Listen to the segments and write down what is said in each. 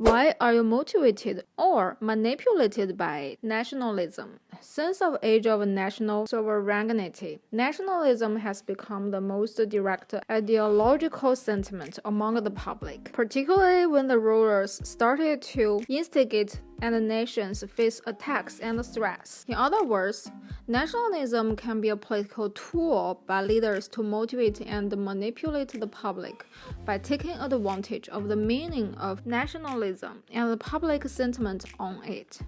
Why are you motivated or manipulated by nationalism? Since the age of national sovereignty, nationalism has become the most direct ideological sentiment among the public, particularly when the rulers started to instigate and the nations face attacks and threats. In other words, nationalism can be a political tool by leaders to motivate and manipulate the public by taking advantage of the meaning of nationalism and the public sentiment on it.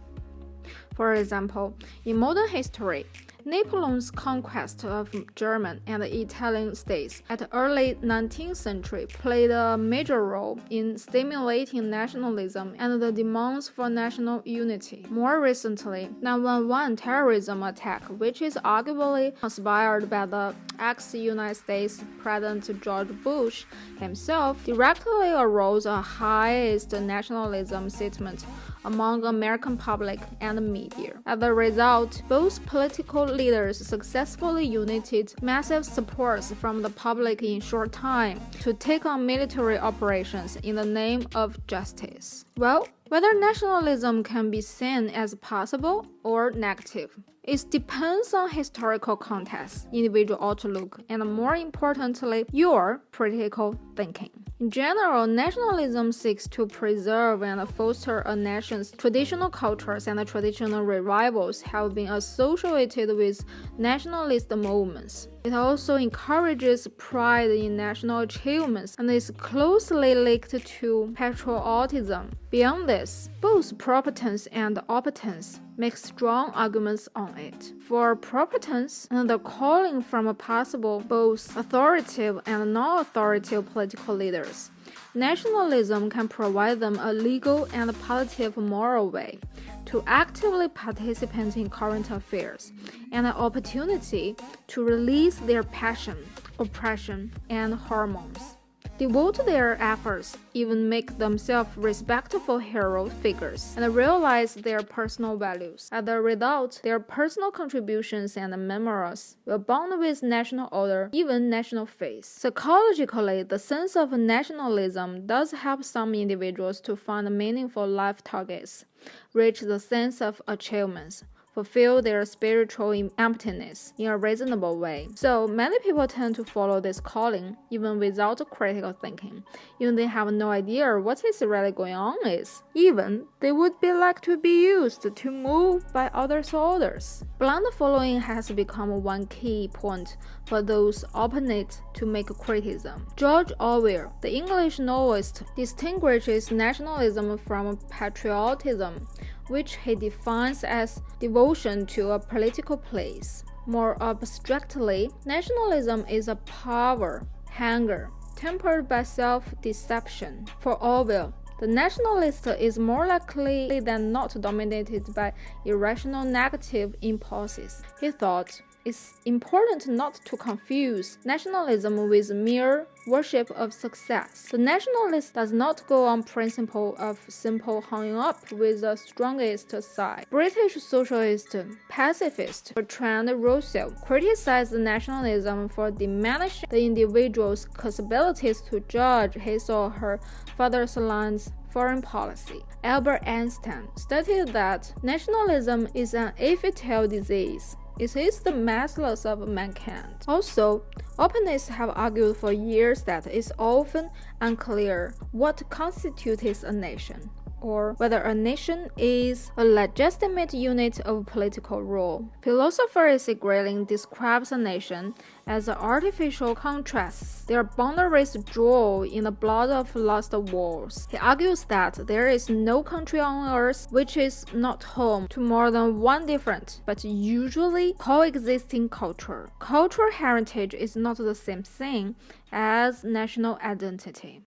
For example, in modern history, Napoleon's conquest of German and Italian states at the early 19th century played a major role in stimulating nationalism and the demands for national unity. More recently, 9/11 terrorism attack, which is arguably inspired by the ex-United States President George Bush himself, directly arose a highest nationalism sentiment among American public and media. As a result, both political leaders successfully united massive supports from the public in short time to take on military operations in the name of justice. Well, whether nationalism can be seen as possible or negative, it depends on historical context, individual outlook, and more importantly, your critical thinking. In general, nationalism seeks to preserve and foster a nation's traditional cultures, and traditional revivals have been associated with nationalist movements. It also encourages pride in national achievements and is closely linked to patriotism. Beyond this, both proponents and opponents make strong arguments on it. For proponents, the calling from possible both authoritative and non-authoritative political leaders, nationalism can provide them a legal and positive moral way to actively participate in current affairs and an opportunity to release their passion, oppression, and hormones. Devote their efforts, even make themselves respectful hero figures, and realize their personal values. As a result, their personal contributions and memories will bond with national order, even national faith. Psychologically, the sense of nationalism does help some individuals to find meaningful life targets, reach the sense of achievements, fulfill their spiritual emptiness in a reasonable way. So many people tend to follow this calling even without critical thinking, even they have no idea what is really going on is. Even they would be like to be used to move by others' orders. Blind following has become one key point for those opponents to make criticism. George Orwell, the English novelist, distinguishes nationalism from patriotism, which he defines as devotion to a political place. More abstractly, nationalism is a power hunger tempered by self-deception. For Orwell, the nationalist is more likely than not dominated by irrational negative impulses. He thought it's important not to confuse nationalism with mere worship of success. The nationalist does not go on principle of simple hanging up with the strongest side. British socialist pacifist Bertrand Russell criticized nationalism for diminishing the individual's capabilities to judge his or her fatherland's foreign policy. Albert Einstein stated that nationalism is an epithelial disease. It is the massless of mankind. Also, opponents have argued for years that it's often unclear what constitutes a nation, or whether a nation is a legitimate unit of political rule. Philosopher Issy Grayling describes a nation as artificial contrasts their boundaries drawn in the blood of lost wars. He argues that there is no country on earth which is not home to more than one different, but usually coexisting culture. Cultural heritage is not the same thing as national identity.